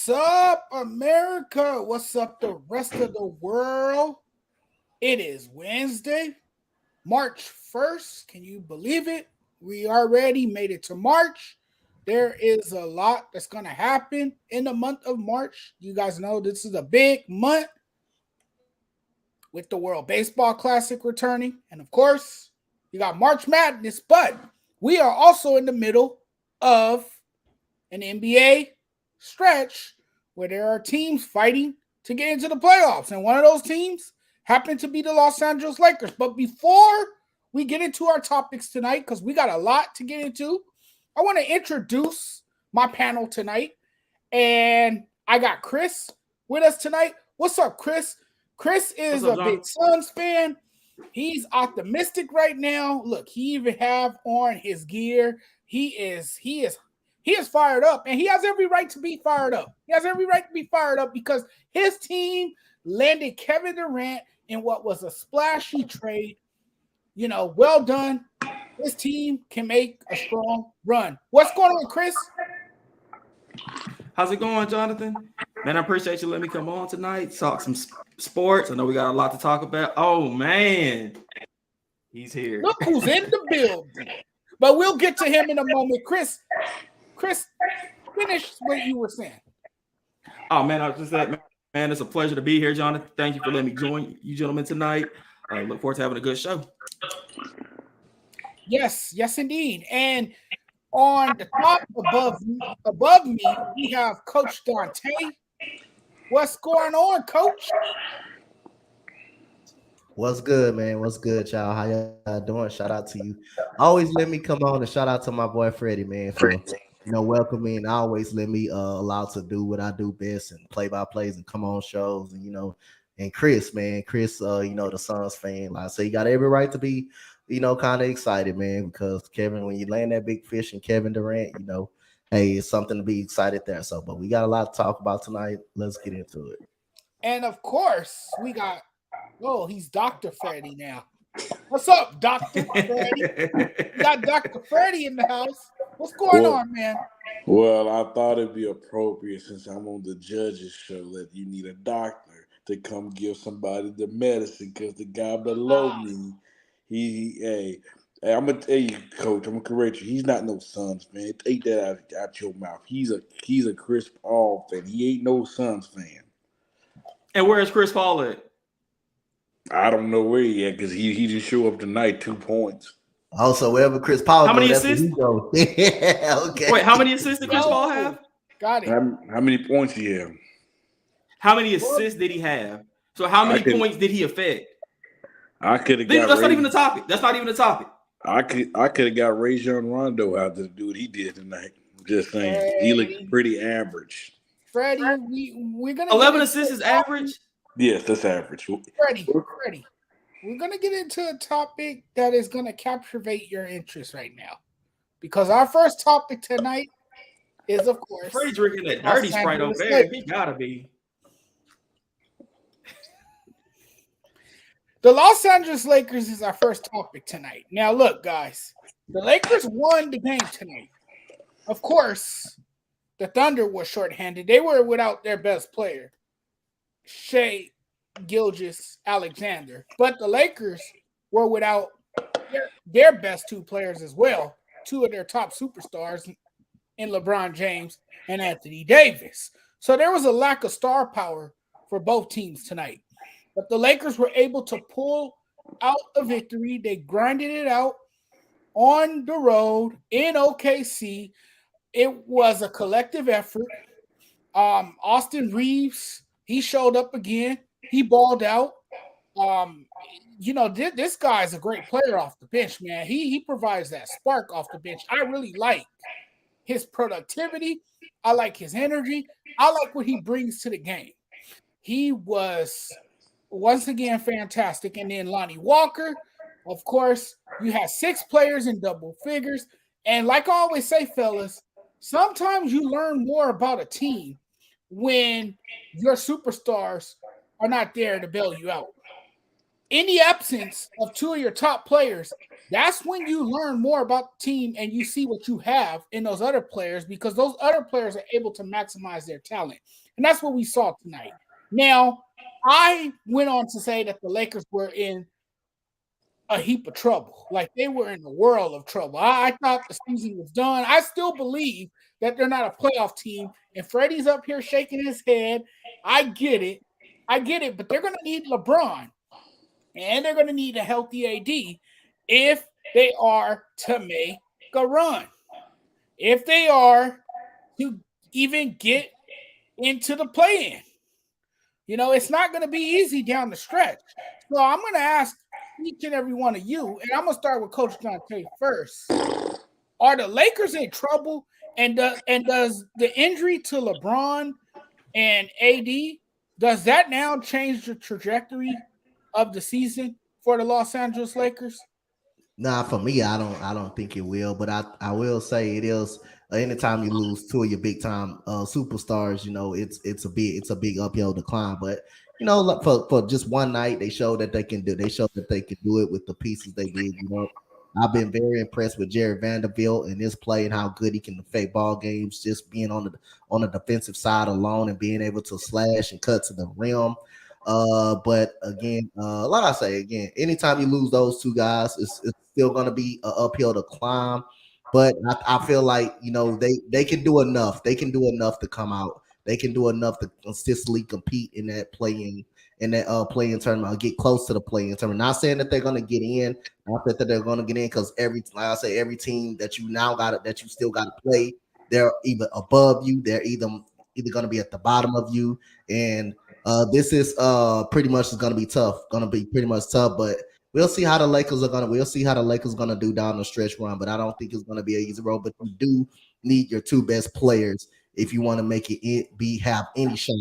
up, America? What's up, the rest of the world? It is Wednesday, March 1st. Can you believe it? We already made it to March. There is a lot that's going to happen in the month of March. You guys know this is a big month with the World Baseball Classic returning. And of course, you got March Madness, but we are also in the middle of an NBA stretch where there are teams fighting to get into the playoffs. And one of those teams happened to be the Los Angeles Lakers. But before we get into our topics tonight, because we got a lot to get into, I want to introduce my panel tonight. And I got Chris with us tonight. What's up, Chris? Chris is a big Suns fan. He's optimistic right now. Look, he even have on his gear. He is fired up, and he has every right to be fired up. He has every right to be fired up because his team landed Kevin Durant in what was a splashy trade. Well done. His team can make a strong run. What's going on, Chris? How's it going, Jonathan? Man, I appreciate you letting me come on tonight, talk some sports. I know we got a lot to talk about. Oh, man. He's here. Look who's in the building. But we'll get to him in a moment. Chris, finish what you were saying. Oh, man, I was just saying, man, it's a pleasure to be here, Jonathan. Thank you for letting me join you gentlemen tonight. I look forward to having a good show. Yes, indeed. And on the top above me, we have Coach Dante. What's going on, Coach? What's good, man? What's good, y'all? How y'all doing? Shout out to you. Always let me come on, and shout out to my boy Freddie, man, for welcoming and always let me allow to do what I do best and play by plays and come on shows and Chris, man, the Suns fan. Like I say, you got every right to be, kind of excited, man, because Kevin, when you land that big fish and Kevin Durant, hey, it's something to be excited there. So, but we got a lot to talk about tonight. Let's get into it. And of course, we got, he's Dr. Freddie now. What's up, Dr. Freddie? We got Dr. Freddie in the house. What's going on, man? Well, I thought it'd be appropriate since I'm on the judge's show that you need a doctor to come give somebody the medicine because the guy below me, I'm gonna tell you, Coach. I'm gonna correct you. He's not no Suns fan. Take that out your mouth. He's a Chris Paul fan. He ain't no Suns fan. And where's Chris Paul at? I don't know where he at because he just show up tonight 2 points. Also, wherever Chris Paul how many assists? Okay. Wait, how many assists did Chris Paul have? Got it. How many points he have? How many assists did he have? So how many points did he affect? I could have got. That's not even the topic. That's not even the topic. I could have got Rajon Rondo out to do what he did tonight. Just saying, he looked pretty average. Freddie, we're gonna 11 assists is average. Yes, that's average. Freddie, we're gonna get into a topic that is gonna captivate your interest right now, because our first topic tonight is, of course, Freddie drinking that dirty Sprite over there. He gotta be. The Los Angeles Lakers is our first topic tonight. Now, look, guys, the Lakers won the game tonight. Of course, the Thunder was shorthanded. They were without their best player, Shai Gilgeous-Alexander. But the Lakers were without their best two players as well, two of their top superstars in LeBron James and Anthony Davis. So there was a lack of star power for both teams tonight. But the Lakers were able to pull out a victory. They grinded it out on the road in OKC. It was a collective effort. Austin Reeves, he showed up again. He balled out. This guy is a great player off the bench, man. He provides that spark off the bench. I really like his productivity. I like his energy. I like what he brings to the game. He was once again fantastic. And then Lonnie Walker, of course, you had 6 players in double figures. And like I always say, fellas, sometimes you learn more about a team when your superstars are not there to bail you out. in the absence of two of your top players, that's when you learn more about the team and you see what you have in those other players because those other players are able to maximize their talent. And that's what we saw tonight. Now, I went on to say that the Lakers were in a heap of trouble. Like they were in a world of trouble. I thought the season was done. I still believe that they're not a playoff team. And Freddie's up here shaking his head. I get it. But they're going to need LeBron. And they're going to need a healthy AD if they are to make a run. If they are to even get into the play-in. You know, it's not going to be easy down the stretch. So I'm going to ask each and every one of you, and I'm going to start with Coach Dante first. Are the Lakers in trouble? And does the injury to LeBron and AD, does that now change the trajectory of the season for the Los Angeles Lakers? Nah, for me, I don't think it will. But I will say it is. Anytime you lose two of your big time superstars, you know it's a big uphill decline. But you know, look, for just one night, they showed that they can do. They showed that they could do it with the pieces they did. You know, I've been very impressed with Jared Vanderbilt and his play and how good he can affect ball games, just being on the defensive side alone and being able to slash and cut to the rim. But again, like I say again, anytime you lose those two guys, it's still going to be an uphill to climb. But I feel like you know they can do enough. They can do enough to come out. They can do enough to consistently compete in that playing tournament or get close to the playing tournament. Not saying that they're going to get in. Not that they're going to get in because like I say, every team that you now got that you still got to play, they're either above you. They're either going to be at the bottom of you, and this is pretty much is going to be tough. Going to be pretty much tough, but we'll see how the Lakers are going to. We'll see how the Lakers going to do down the stretch run. But I don't think it's going to be an easy road. But you do need your two best players if you want to make have any shot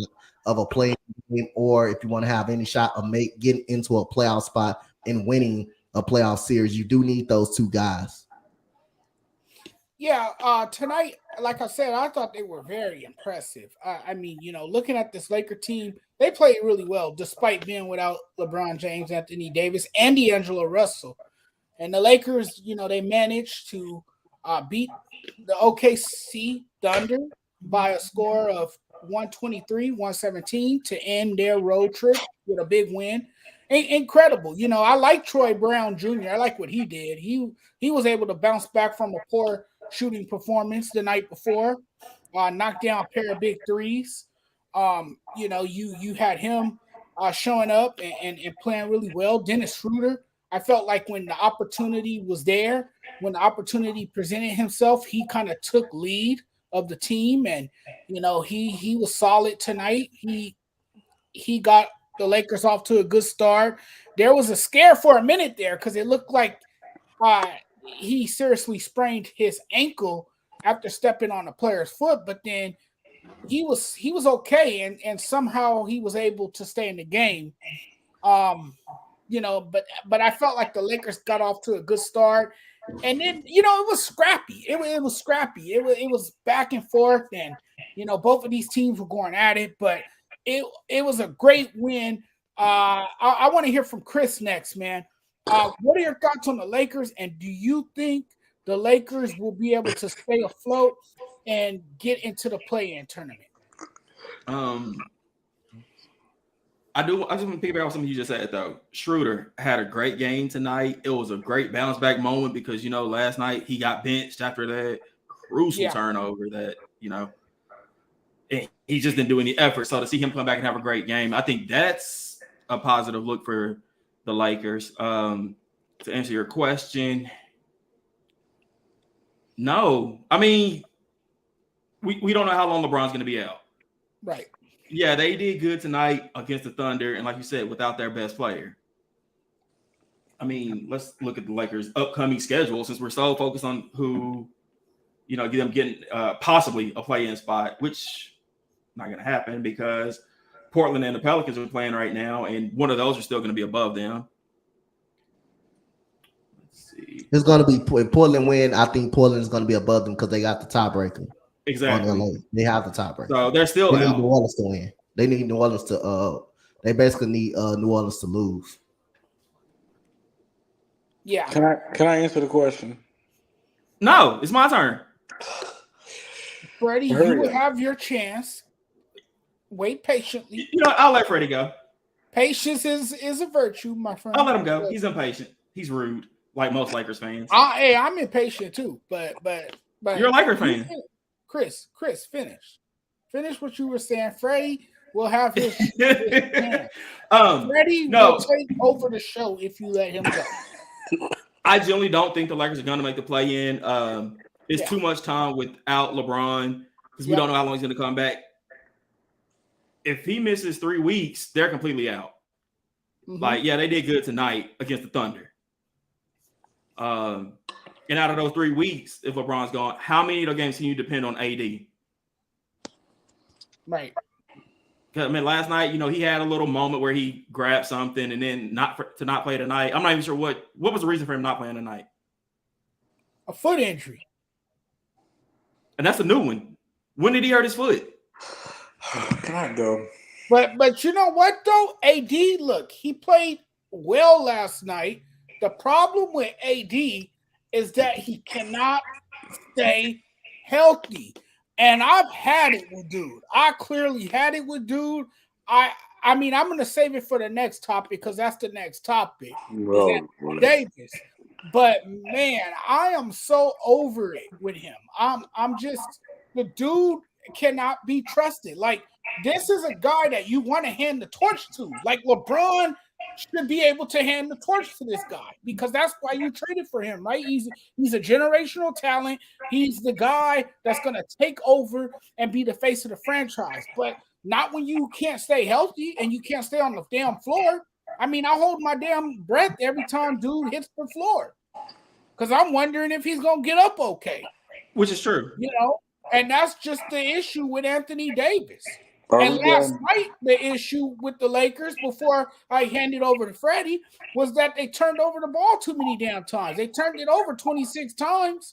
of a playing game, or if you want to have any shot of getting into a playoff spot and winning a playoff series. You do need those two guys. Yeah, tonight, like I said, I thought they were very impressive. I mean, you know, looking at this Laker team, they played really well despite being without LeBron James, Anthony Davis, and D'Angelo Russell. And the Lakers, you know, they managed to beat the OKC Thunder by a score of 123-117 to end their road trip with a big win. Incredible. You know, I like Troy Brown Jr. I like what he did. He was able to bounce back from a poor shooting performance the night before, knocked down a pair of big threes. You know, you had him showing up and playing really well. Dennis Schroeder, I felt like when the opportunity was there, when the opportunity presented himself, he kind of took lead of the team, and you know he was solid tonight. He got the Lakers off to a good start. There was a scare for a minute there because it looked like he seriously sprained his ankle after stepping on a player's foot, but then he was okay, and somehow he was able to stay in the game. You know, but I felt like the Lakers got off to a good start, and then you know it was scrappy. It was scrappy. It was back and forth, and you know both of these teams were going at it, but it was a great win. I want to hear from Chris next, man. What are your thoughts on the Lakers, and do you think the Lakers will be able to stay afloat and get into the play-in tournament? I just want to piggyback on something you just said, though. Schroeder had a great game tonight. It was a great bounce back moment because, you know, last night he got benched after that crucial turnover that, you know, he just didn't do any effort. So to see him come back and have a great game, I think that's a positive look for the Lakers. To answer your question, no. I mean, we don't know how long LeBron's going to be out. Right. Yeah, they did good tonight against the Thunder, and like you said, without their best player. I mean, let's look at the Lakers' upcoming schedule since we're so focused on who, you know, them getting possibly a play-in spot, which not going to happen because Portland and the Pelicans are playing right now, and one of those are still going to be above them. Let's see. It's going to be Portland win. I think Portland is going to be above them because they got the tiebreaker. Exactly. On LA. They have the tiebreaker. So they're still they out. Need New Orleans to win. They need New Orleans to they basically need New Orleans to lose. Yeah. Can I answer the question? No, it's my turn. Freddie, you will have your chance. Wait patiently. You know, I'll let Freddie go. Patience is a virtue, my friend. I'll let him go. He's impatient. He's rude, like most Lakers fans. Hey, I'm impatient too, but you're a Lakers fan. Chris, finish what you were saying. Freddie will have his chance. Freddie will take over the show if you let him go. I generally don't think the Lakers are going to make the play in. It's too much time without LeBron because we don't know how long he's going to come back. If he misses 3 weeks, they're completely out. Mm-hmm. Like, yeah, they did good tonight against the Thunder. And out of those 3 weeks, if LeBron's gone, how many of those games can you depend on AD? Right. I mean, last night, you know, he had a little moment where he grabbed something and then not play tonight. I'm not even sure what was the reason for him not playing tonight. A foot injury. And that's a new one. When did he hurt his foot? Can I go? But you know what though? AD, look, he played well last night. The problem with AD is that he cannot stay healthy. And I've had it with dude. I clearly had it with dude. I mean, I'm going to save it for the next topic because that's the next topic. Davis. But man, I am so over it with him. I'm just the dude cannot be trusted. Like, this is a guy that you want to hand the torch to. Like, LeBron should be able to hand the torch to this guy because that's why you traded for him, right? He's a generational talent. He's the guy that's going to take over and be the face of the franchise, but not when you can't stay healthy and you can't stay on the damn floor. I mean, I hold my damn breath every time dude hits the floor because I'm wondering if he's going to get up okay. Which is true. You know, and that's just the issue with Anthony Davis. And last night, the issue with the Lakers, before I handed over to Freddie, was that they turned over the ball too many damn times. They turned it over 26 times,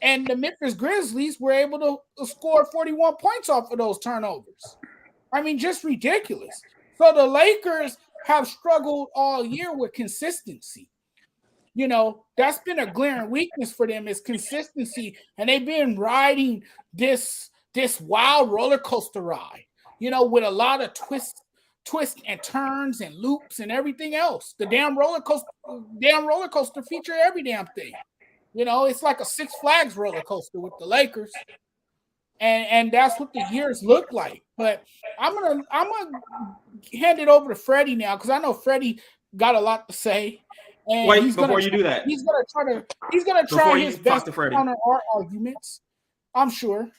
and the Memphis Grizzlies were able to score 41 points off of those turnovers. I mean, just ridiculous. So the Lakers have struggled all year with consistency. You know, that's been a glaring weakness for them is consistency, and they've been riding this wild roller coaster ride. You know, with a lot of twists and turns and loops and everything else. The damn roller coaster feature every damn thing. You know, it's like a Six Flags roller coaster with the Lakers. And that's what the years look like. But I'm gonna hand it over to Freddie now because I know Freddie got a lot to say. And wait, before you do that, he's gonna try his best to counter our arguments. I'm sure.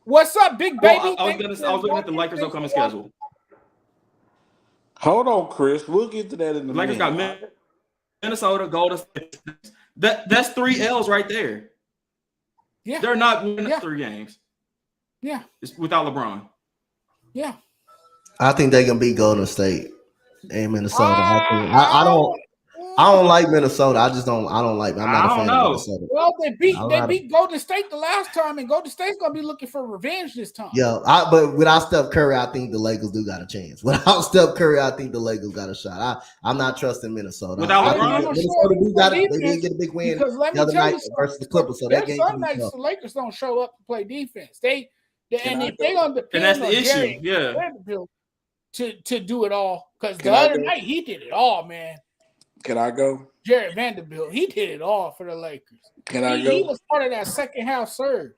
What's up, big baby? I was looking at the Lakers' upcoming schedule. Hold on, Chris. We'll get to that in the Lakers got Minnesota, Golden State. That's 3 L's right there. Yeah, they're not winning 3 games. Yeah, it's without LeBron. Yeah, I think they can beat Golden State and Minnesota. I don't like Minnesota. I don't like. I'm not a fan of Minnesota. Well, they beat Golden State the last time, and Golden State's gonna be looking for revenge this time. Yeah, but without Steph Curry, I think the Lakers do got a chance. Without Steph Curry, I think the Lakers got a shot. I'm not trusting Minnesota. Without LeBron, Minnesota they did get a big win the other night versus the Clippers. So that game. Some nights the Lakers don't show up to play defense. If they gonna depend and that's the on issue. Jerry Vanderbilt to do it all because the other night he did it all, man. Can I go? Jared Vanderbilt, he did it all for the Lakers. Can I go? He was part of that second half surge.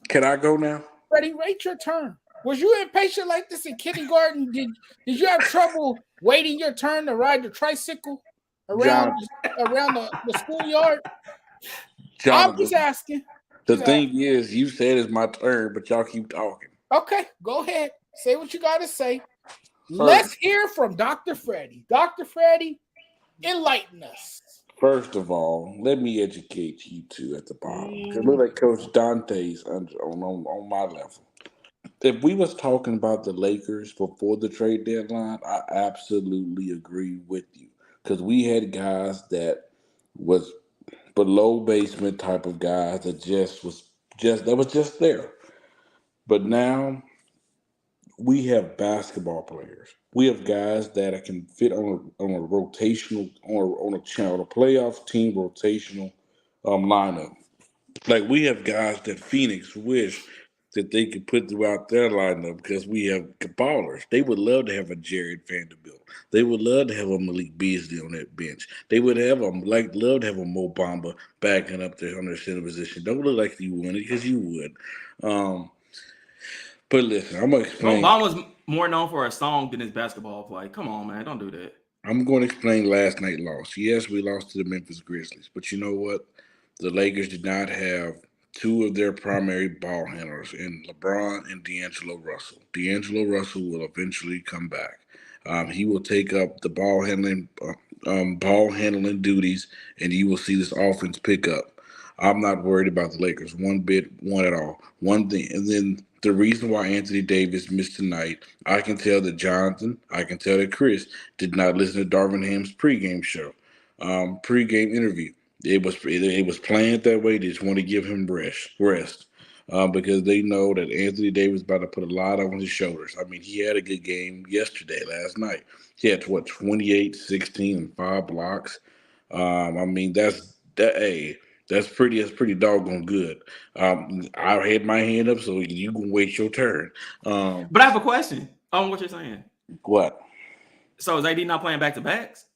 Can I go now? Freddie, wait your turn. Was you impatient like this in kindergarten? Did you have trouble waiting your turn to ride the tricycle around the schoolyard? I'm just asking. The thing is, you said it's my turn, but y'all keep talking. Okay, go ahead. Say what you got to say. Let's hear from Dr. Freddie. Dr. Freddie, enlighten us. First of all, let me educate you two at the bottom. Because look like Coach Dante's on my level. If we was talking about the Lakers before the trade deadline, I absolutely agree with you. Because we had guys that was below basement type of guys that was just there. But now we have basketball players We have guys that can fit on a rotational on a channel, a playoff team rotational lineup. Like we have guys that Phoenix wish that they could put throughout their lineup because we have ballers. They would love to have a Jared Vanderbilt. They would love to have a Malik Beasley on that bench. They would love to have a Mo Bamba backing up there on their center position. Don't look like you would because you would. Um, but listen, I'm gonna explain. Obama's more known for a song than his basketball play. Come on, man, don't do that. I'm going to explain last night's loss. Yes, we lost to the Memphis Grizzlies, but you know what? The Lakers did not have two of their primary ball handlers in LeBron and D'Angelo Russell. D'Angelo Russell will eventually come back. He will take up the ball handling duties, and you will see this offense pick up. I'm not worried about the Lakers one bit, one at all. One thing, and then the reason why Anthony Davis missed tonight, I can tell that Jonathan, I can tell that Chris did not listen to Darvin Ham's pregame show, pregame interview. It was planned that way. They just want to give him rest, because they know that Anthony Davis is about to put a lot on his shoulders. I mean, he had a good game last night. He had 28, 16, and 5 blocks. I mean, that's pretty doggone good. I had my hand up, so you can wait your turn. But I have a question on what you're saying. What? So is AD not playing back to backs?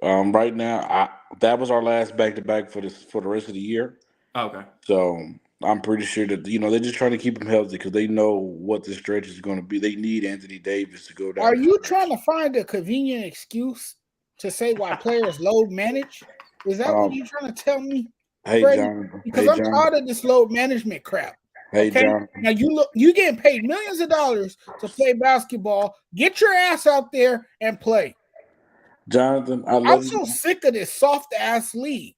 Right now, that was our last back to back for the rest of the year. Okay. So I'm pretty sure that they're just trying to keep him healthy because they know what the stretch is going to be. They need Anthony Davis to go down. Are you trying to find a convenient excuse to say why players load manage? Is that what you're trying to tell me? Hey, Freddie? Jonathan. Because I'm tired of this load management crap. Hey, okay? Jonathan. Now you getting paid millions of dollars to play basketball. Get your ass out there and play. Jonathan, I'm so sick of this soft ass league.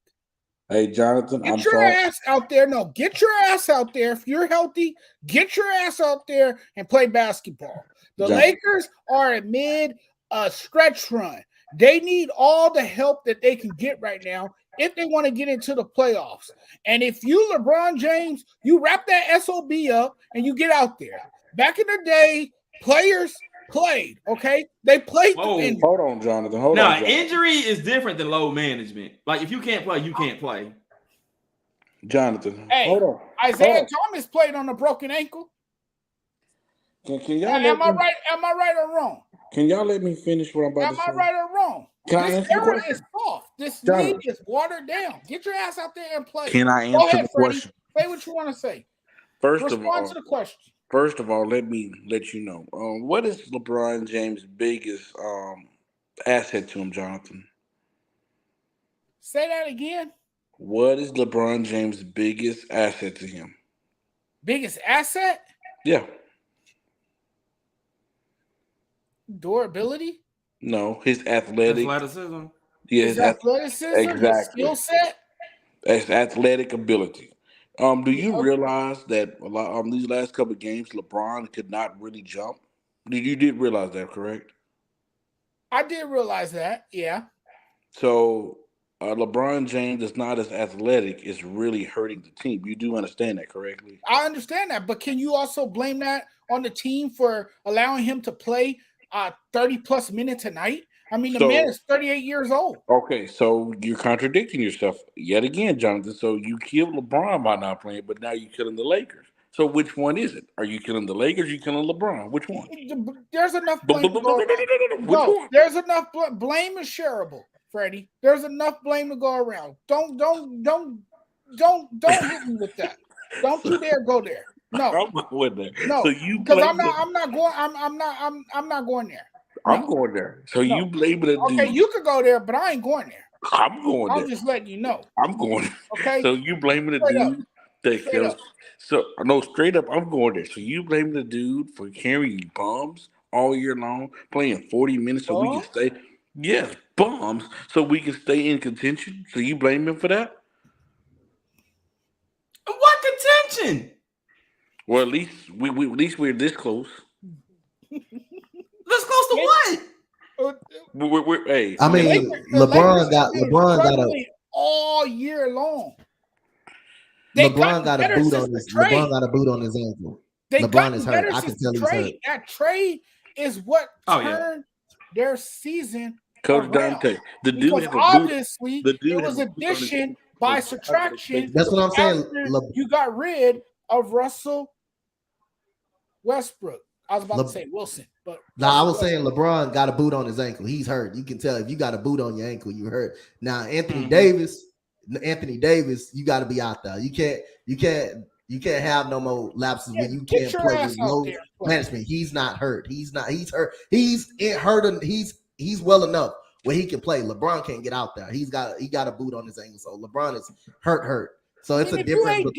Hey, Jonathan, get your ass out there. No, get your ass out there. If you're healthy, get your ass out there and play basketball. The Lakers are a mid stretch run. They need all the help that they can get right now if they want to get into the playoffs. And if you, LeBron James, you wrap that SOB up and you get out there. Back in the day, players played, okay? They played. Hold on, Jonathan. Hold on. Now, injury is different than load management. Like, if you can't play, you can't play. Jonathan, hey, hold on. Isaiah Thomas played on a broken ankle. Can y'all am I right? Am I right or wrong? Can y'all let me finish what I'm about to say? Am I right or wrong? This era is soft. This league is watered down. Get your ass out there and play. Can I answer the question? Say what you want to say. Respond to the question. First of all, let me let you know. What is LeBron James' biggest asset to him, Jonathan? Say that again. What is LeBron James' biggest asset to him? Biggest asset? Yeah. Durability? No, his athleticism. Yeah, his athleticism, exactly. His skill set. His athletic ability. Do you realize that a lot these last couple of games, LeBron could not really jump? You did realize that, correct? I did realize that. Yeah. So LeBron James is not as athletic. Is really hurting the team. You do understand that, correctly? I understand that, but can you also blame that on the team for allowing him to play 30-plus minutes a night? I mean, the man is 38 years old. Okay, so you're contradicting yourself yet again, Jonathan. So you killed LeBron by not playing, but now you're killing the Lakers. So which one is it? Are you killing the Lakers? Or you killing LeBron? Which one? There's enough blame. No, there's enough blame is shareable, Freddie. There's enough blame to go around. Don't hit me with that. Don't you dare go there. No, I'm not with that. No, so you because I'm not going there. I'm going there. So you blame it. Okay, you could go there, but I ain't going there. I'm going there. I'm just letting you know. I'm going there. Okay. So you blaming the dude that kills. So no, straight up, I'm going there. So you blaming the dude for carrying bombs all year long, playing 40 minutes so we can stay. Yes, bombs, so we can stay in contention. So you blame him for that? What contention? Well, at least we're this close. This close to what? Hey, I mean, LeBron got all year long. LeBron got a boot on his. LeBron got a boot on his ankle. LeBron is hurt. I can tell he's hurt. That trade is what Oh, yeah. turned their season Coach around. Dante, the dude Because have a boot. obviously The dude it have was a boot on his- addition by subtraction. That's what I'm saying. After you got rid of Russell Westbrook. I was about to say Wilson, but I was saying LeBron got a boot on his ankle. He's hurt. You can tell if you got a boot on your ankle, you hurt. Now Anthony Davis, you got to be out there. You can't have no more lapses when you can't play with low management. He's not hurt. He's hurt. He's well enough where he can play. LeBron can't get out there. He got a boot on his ankle. So LeBron is hurt. So it's a difference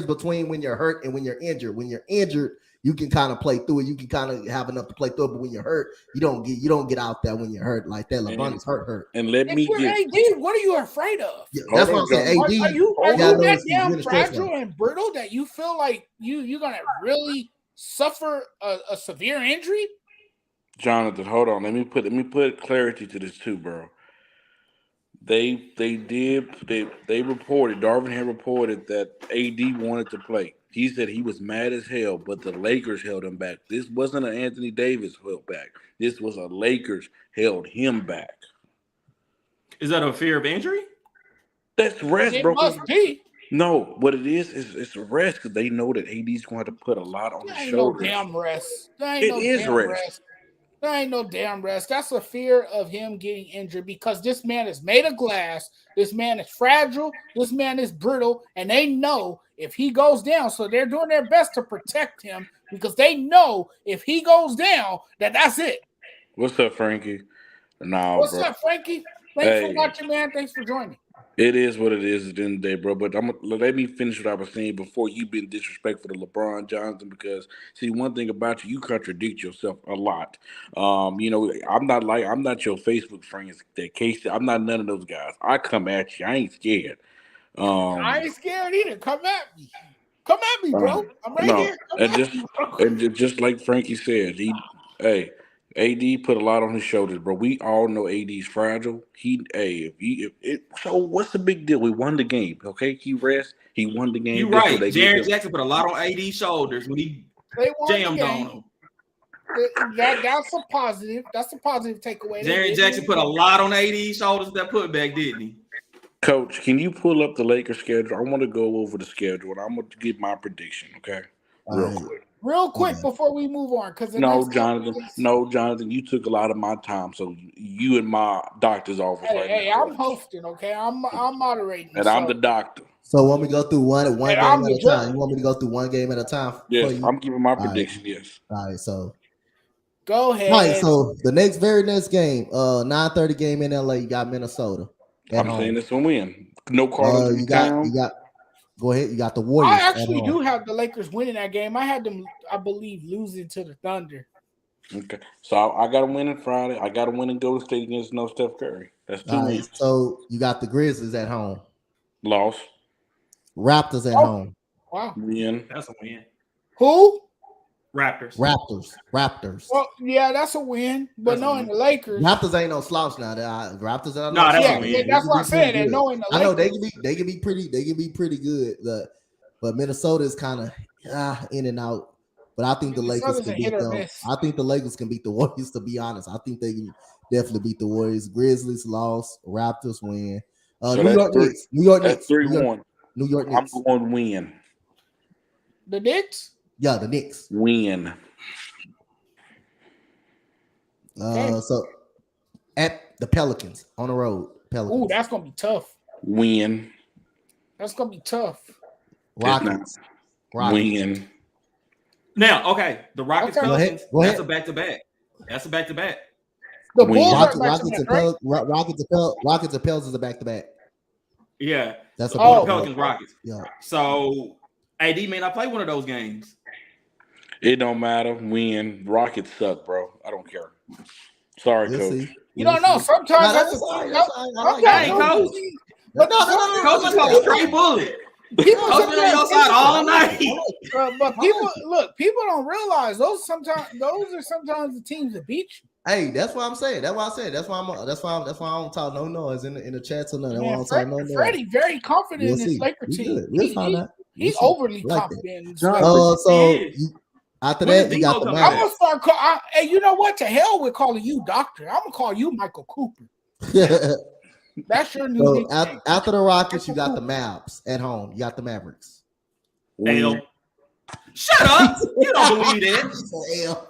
between when you're hurt and when you're injured. When you're injured, you can kind of play through it. You can kind of have enough to play through it. But when you're hurt, you don't get out there when you're hurt like that. LeBron is hurt. And let me get AD, what are you afraid of? Yeah, that's what I'm saying. AD, are you that damn fragile and brittle that you feel like you're gonna really suffer a severe injury? Jonathan, hold on. Let me put clarity to this too, bro. They reported, Darvin had reported that AD wanted to play. He said he was mad as hell, but the Lakers held him back. This wasn't an Anthony Davis held back. This was a Lakers held him back. Is that a fear of injury? That's rest, bro. It must be. No, what it is it's a rest because they know that AD's going to put a lot on his shoulders. No damn rest. It is rest. There ain't no damn rest. That's a fear of him getting injured because this man is made of glass. This man is fragile. This man is brittle. And they know if he goes down, so they're doing their best to protect him because they know if he goes down, that's it. What's up, Frankie? What's up, Frankie? Thanks for watching, man. Thanks for joining. It is what it is at the end of the day, bro. But let me finish what I was saying before you been disrespectful to LeBron, Jonathan, because see, one thing about you contradict yourself a lot. I'm not your Facebook friends that Casey. I'm not none of those guys. I come at you. I ain't scared. I ain't scared either. Come at me. Come at me, bro. I'm right here. Just like Frankie said, AD put a lot on his shoulders, bro. We all know AD's fragile. So what's the big deal? We won the game, okay? He won the game. You're right. Jaren Jackson put a lot on AD's shoulders when he jammed on him. That's a positive. That's a positive takeaway. Jaren Jackson put a lot on AD's shoulders that putback, didn't he? Coach, can you pull up the Lakers schedule? I want to go over the schedule, and I'm going to give my prediction, okay? Real quick before we move on, because Jonathan, you took a lot of my time, so you in my doctor's office now. I'm hosting, okay? I'm moderating, and I'm the doctor. So want me to go through one game at a time? You want me to go through one game at a time? Yes, I'm giving my prediction. Yes. All right, so go ahead. All right, so the very next game, 9:30 game in LA. You got Minnesota. I'm saying it's a win. No Carlos. You got. Go ahead. You got the Warriors. I actually do have the Lakers winning that game. I had them, I believe, losing to the Thunder. Okay. So I got to win on Friday. I got to win in Golden State against no Steph Curry. That's 2 wins. So you got the Grizzlies at home. Loss. Raptors at home. Wow. Win. That's a win. Who? Raptors. Well, yeah, that's a win. But knowing the Lakers, Raptors ain't no slouch now. Raptors are that's a win. That's what I said. And knowing the Lakers, I know they can be pretty good. But Minnesota is kind of in and out. But I think the Lakers can beat them. I think the Lakers can beat the Warriors. To be honest, I think they can definitely beat the Warriors. Grizzlies lost. Raptors win. New York Knicks. New York Knicks. 3-1. New York Knicks. I'm going win. The Knicks. Yeah, the Knicks win. So at the Pelicans on the road. Pelicans. Ooh, that's gonna be tough. Win. That's gonna be tough. Rockets. Win. Now, okay, the Rockets. Go ahead. That's a back-to-back. The Bulls Rockets and Pelicans are back-to-back. Yeah, that's Pelicans Rockets. Yeah. So AD may not play one of those games. It don't matter. Win. Rockets suck, bro. I don't care. Sorry, Coach. You don't know. Sometimes that's Coach. But no. Coach is a straight bullet. People on your side all night. But people don't realize those are sometimes the teams that beat you. Hey, that's what I'm saying. That's why I said. That's why I don't talk no noise in the chats or nothing. That's why I don't talk no noise. Freddie very confident in his Laker team. We'll find out. He's overly confident. After When that, did you got Debo the come I'm back? Mavericks. gonna start hey, you know what? To hell with calling you doctor. I'm gonna call you Michael Cooper. That's your new So nickname. after the Rockets, you Michael got the Mavs at home. You got the Mavericks. Win. Shut up! You don't believe that.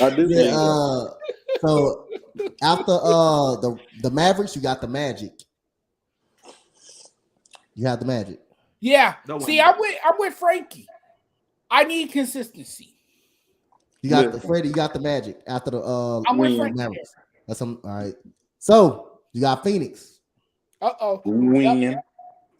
I do Yeah, believe that. so after the Mavericks, you got the Magic. You have the Magic. Yeah. Don't See, win. I'm with Frankie. I need consistency. You got the Listen. Freddie. You got the Magic after the I'm with Win. Frankie. Mavericks. That's all right. So you got Phoenix. Uh-oh. Win. Yep.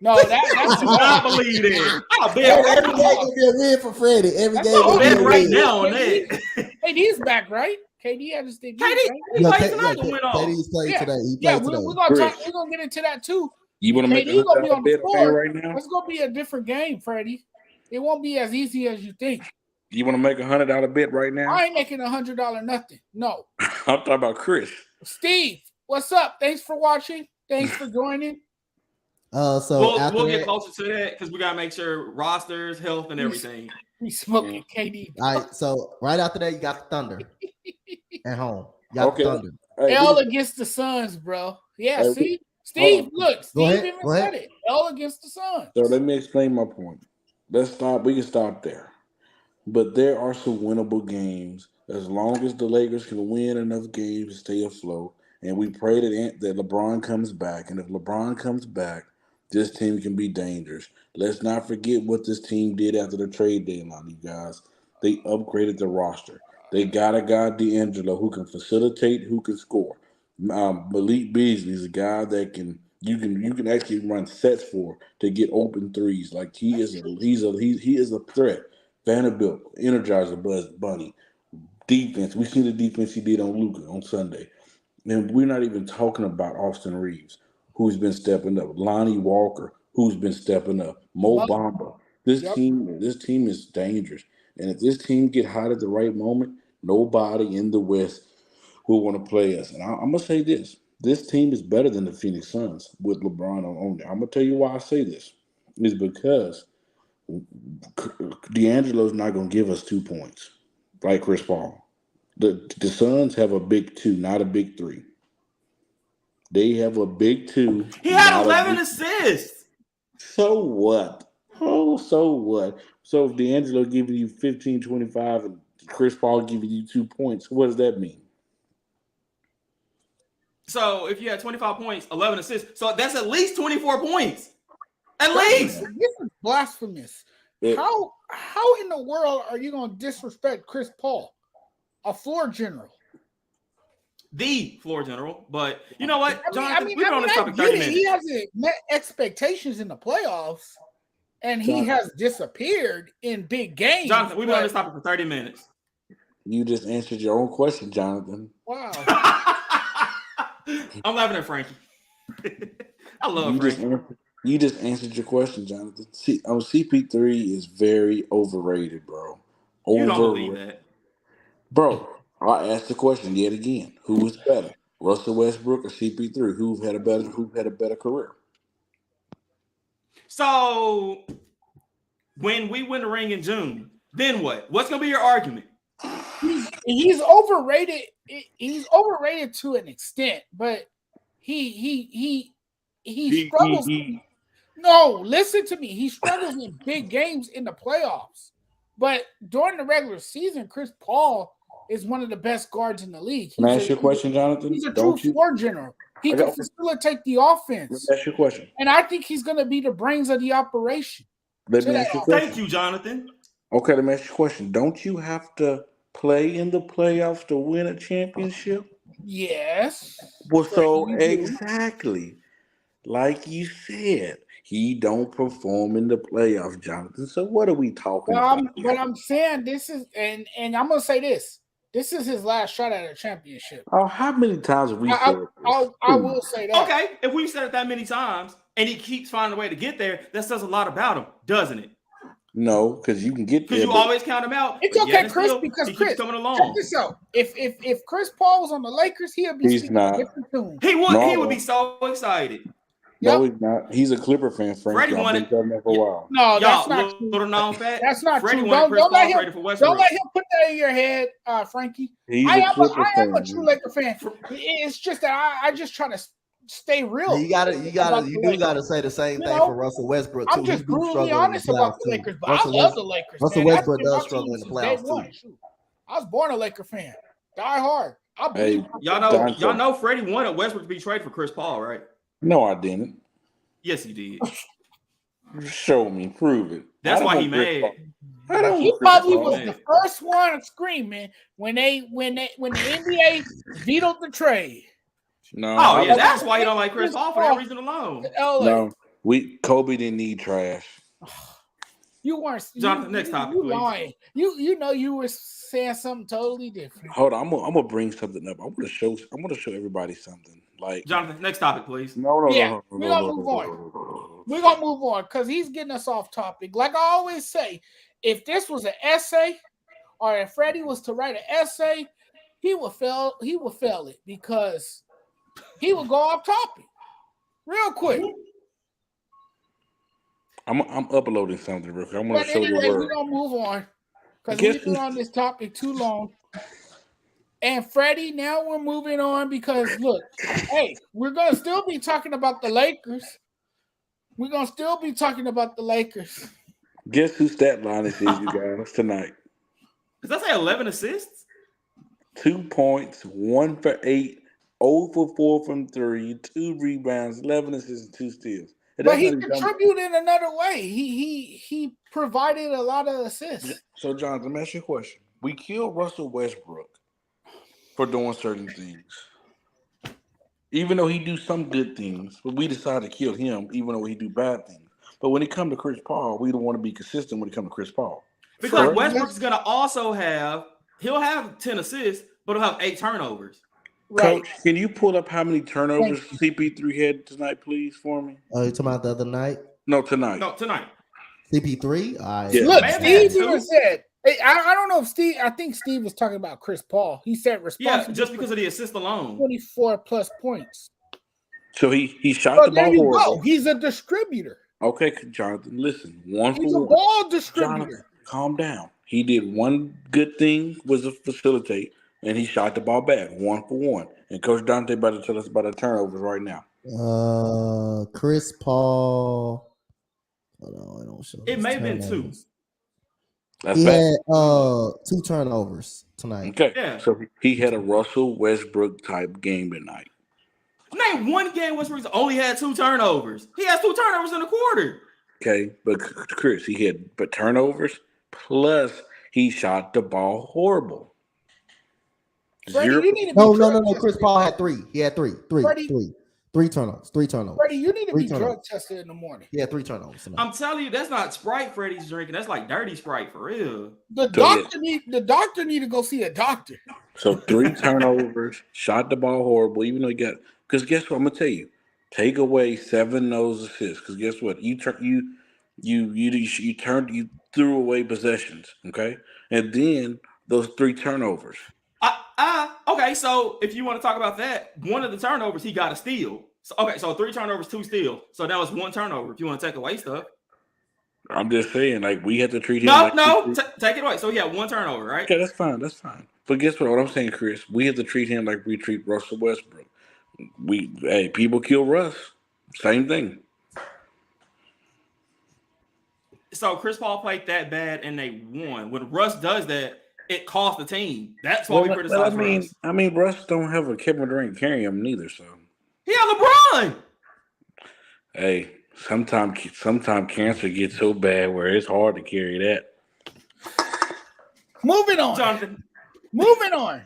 No, that's I do not believe that. I'll bet Every game gonna be a win for Freddie. Every game I'll gonna be bet a right win. now on that. KD's back, right? KD had his debut, KD, right? he plays tonight to win off. KD's played Yeah. today. He Yeah, played today. we're gonna Chris. talk. We're gonna get into that too. You want to make KD gonna be $100 on the bet fan floor. right now? It's gonna be a different game, Freddie. It won't be as easy as you think. You want to make $100 bet right now? I ain't making $100 nothing. No. I'm talking about Chris. Steve, what's up? Thanks for watching. Thanks for joining. So after we'll that, get closer to that because we gotta make sure rosters, health, and everything. We smoking KD. all right. So right after that, you got the Thunder at home. You got Okay. the Thunder. Hey, L against the Suns, bro. Yeah, Hey, see? Steve, look, Go Steve ahead, even go ahead. said it. L against the Suns. so let me explain my point. Let's stop. We can stop there. But there are some winnable games as long as the Lakers can win enough games to stay afloat. And we pray that LeBron comes back. And if LeBron comes back, this team can be dangerous. Let's not forget what this team did after the trade deadline, you guys. They upgraded the roster. They got a guy, D'Angelo, who can facilitate, who can score. Malik Beasley is a guy that you can actually run sets for to get open threes. Like he is a threat. Vanderbilt, Energizer Bunny, defense. We see the defense he did on Luka on Sunday. And we're not even talking about Austin Reeves, who's been stepping up. Lonnie Walker, who's been stepping up. Mo Bamba. This Yep. team is dangerous. And if this team get hot at the right moment, nobody in the West will want to play us. And I'm gonna say this: this team is better than the Phoenix Suns with LeBron on there. I'm gonna tell you why I say this. Is because D'Angelo's not gonna give us 2 points like Chris Paul. The Suns have a big two, not a big three. They have a big two. He had not a 11 big- assists. So what? Oh, so what? So if D'Angelo giving you 15, 25, and Chris Paul giving you 2 points, what does that mean? So if you had 25 points, 11 assists, so that's at least 24 points. At least. This is blasphemous. It- How in the world are you gonna disrespect Chris Paul, a floor general? The floor general. But you know what, I Jonathan, mean, we've been on this I topic get 30 it. minutes. He hasn't met expectations in the playoffs, and he has disappeared in big games. Jonathan, we've been on but- this topic for 30 minutes. You just answered your own question, Jonathan. Wow. I'm laughing at Frankie. I love You Frankie. just answered your question, Jonathan. CP3 is very overrated, bro. You don't believe that. Bro, I asked the question yet again. Who is better? Russell Westbrook or CP3? Who had a better career? So when we win the ring in June, then what? What's gonna be your argument? He's overrated. He's overrated to an extent, but he struggles. No, listen to me. He struggles in big games in the playoffs, but during the regular season, Chris Paul is one of the best guards in the league. Can I ask you a question, Jonathan? He's a true floor general. He can facilitate the Let offense, me ask you a question. and I think he's going to be the brains of the operation. Let me ask you a question. Thank you, Jonathan. Okay, let me ask you a question. Don't you have to play in the playoffs to win a championship? Yes. Well, so you do. exactly, like you said, he don't perform in the playoffs, Jonathan. So what are we talking about? But I'm saying this is, and I'm going to say this. This is his last shot at a championship. Oh, how many times have we said this? I will say that. Okay, if we've said it that many times and he keeps finding a way to get there, that says a lot about him, doesn't it? No, because you can get there. Because you always count him out. It's okay, yet Chris, still, because he Chris, keeps coming check along. this out. If Chris Paul was on the Lakers, he'll be He's speaking not. a different tune. He would No. be so excited. No, he's not. He's a Clipper fan, Freddie Frankie. I've been wanted. telling that for a while. No, that's Y'all, not true. little known fact. That's not Freddie true. wanted Chris Don't let Paul him. traded for Westbrook. Don't let him put that in your head, Frankie. He's I a Clipper am fan. a true Laker fan. It's just that I just try to stay real. You do gotta say the same thing for Russell Westbrook too. I'm just brutally honest about the Lakers, but I love the Lakers. Russell man. Westbrook does struggle in the playoffs too. Shoot. I was born a Laker fan. Die hard. I believe. Y'all know Freddie wanted Westbrook to be traded for Chris Paul, right? No, I didn't. Yes, he did. Show me, prove it. That's why he mad. He probably was the first one screaming when the NBA vetoed the trade. No. Oh yeah, that's why you don't like Chris Paul for that reason alone. No, Kobe didn't need trash. You weren't. Jonathan, next topic, you please. lying. You know you were saying something totally different. Hold on, I'm gonna bring something up. I'm gonna show everybody something. Like Jonathan, next topic, please. No. We're gonna move on. We're gonna move on because he's getting us off topic. Like I always say, if this was an essay, or if Freddie was to write an essay, he would fail. He would fail it because he would go off topic real quick. I'm uploading something real quick. I'm gonna show you. We're gonna move on because we've been on this topic too long. And Freddie, now we're moving on because look, hey, we're gonna still be talking about the Lakers. We're gonna still be talking about the Lakers. Guess whose stat line it is, you guys, tonight? Does that say 11 assists? 2 points, 1 for 8, 0 for 4 from 3, 2 rebounds, 11 assists, and 2 steals. But he contributed in another way. He provided a lot of assists. So, John, let me ask you a question. We killed Russell Westbrook for doing certain things. Even though he do some good things, but we decided to kill him even though he do bad things. But when it comes to Chris Paul, we don't want to be consistent when it comes to Chris Paul. Because Westbrook is going to also he'll have 10 assists, but he'll have 8 turnovers. Right. Coach, can you pull up how many turnovers CP3 had tonight, please, for me? Oh, you talking about the other night? No, tonight. No, tonight. CP3? All right. Yeah. Look, Steve even said, I don't know if Steve, I think Steve was talking about Chris Paul. He said responsible. Yeah, just because of the assist alone. 24 plus points. So he shot the ball horrible. He's a distributor. Okay, Jonathan, listen. He's a ball distributor. Jonathan, calm down. He did one good thing was to facilitate, and he shot the ball back 1 for 1. And Coach Dante about to tell us about the turnovers right now. Chris Paul. Hold on, I don't show. It may have been 2. That's bad. 2 turnovers tonight. Okay, yeah. So he had a Russell Westbrook type game tonight. Name one game Westbrook only had 2 turnovers. He has 2 turnovers in a quarter. Okay, but Chris, he had turnovers plus he shot the ball horrible. Freddie, you need to no. Chris Paul had 3. He had 3 turnovers. 3 turnovers. Freddie, you need to be drug tested in the morning. Yeah, 3 turnovers. I'm telling you, that's not Sprite Freddie's drinking. That's like dirty Sprite for real. The doctor need to go see a doctor. So 3 turnovers, shot the ball horrible, even though he got. Because guess what? I'm gonna tell you, take away 7 of those assists. Because guess what? You threw away possessions. Okay, and then those 3 turnovers. Okay. So if you want to talk about that, one of the turnovers he got a steal. So 3 turnovers, 2 steals. So that was 1 turnover. If you want to take away stuff, I'm just saying, like we had to treat him. Take it away. So he had 1 turnover, right? Okay, that's fine. That's fine. But guess what? What I'm saying, Chris, we have to treat him like we treat Russell Westbrook. People kill Russ. Same thing. So Chris Paul played that bad and they won. When Russ does that, it costs the team. That's why we criticize Russ. I mean, Russ don't have a Kevin Durant carrying him neither. So he had LeBron. Hey, sometimes cancer gets so bad where it's hard to carry that. Moving on. Jonathan. Moving on.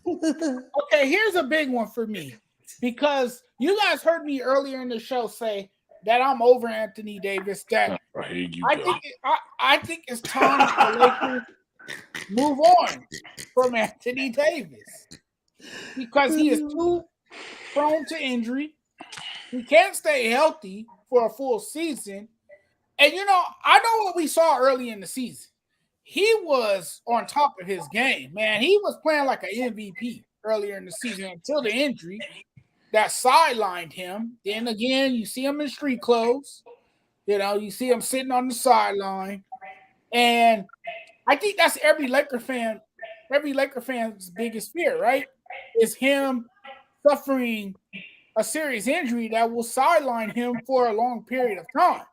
Okay, here's a big one for me. Because you guys heard me earlier in the show say that I'm over Anthony Davis. That I think it's time for the Lakers move on from Anthony Davis because he is too prone to injury. He can't stay healthy for a full season. And I know what we saw early in the season. He was on top of his game, man. He was playing like an MVP earlier in the season until the injury. that sidelined him. Then again, you see him in street clothes. You see him sitting on the sideline. And I think that's every Laker fan's biggest fear, right? Is him suffering a serious injury that will sideline him for a long period of time.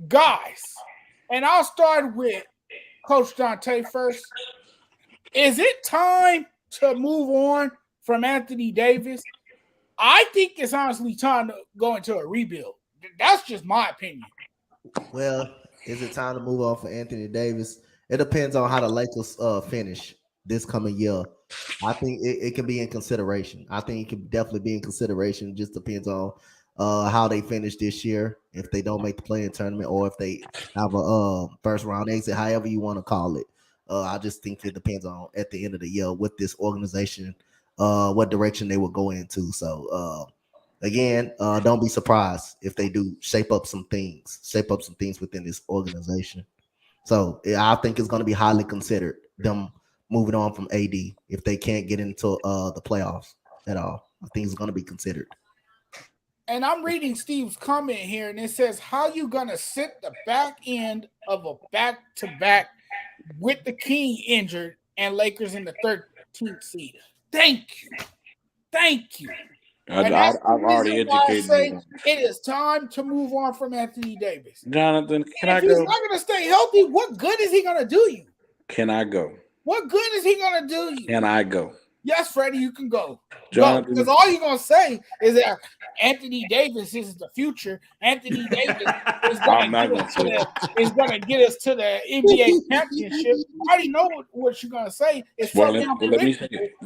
Guys, and I'll start with Coach Dante first. Is it time to move on from Anthony Davis? I think it's honestly time to go into a rebuild. That's just my opinion. Well, is it time to move on for Anthony Davis? It depends on how the Lakers finish this coming year. I think it can be in consideration. I think it can definitely be in consideration. It just depends on how they finish this year. If they don't make the play-in tournament, or if they have a first round exit, however you want to call it. I just think it depends on at the end of the year with this organization, what direction they will go into. So again, don't be surprised if they do shape up some things within this organization. So I think it's going to be highly considered them moving on from AD if they can't get into the playoffs at all. I think it's going to be considered. And I'm reading Steve's comment here, and it says, "How you gonna sit the back end of a back-to-back with the King injured and Lakers in the 13th seed?" Thank you. I've already educated you. It is time to move on from Anthony Davis. Jonathan, can I go? If he's not going to stay healthy, what good is he going to do you? Can I go? What good is he going to do you? Can I go? Yes, Freddie, you can go. Jonathan, because all you're going to say is that Anthony Davis is the future. Anthony Davis is going to get us to the NBA championship. I already know what you're going to say. It's let me we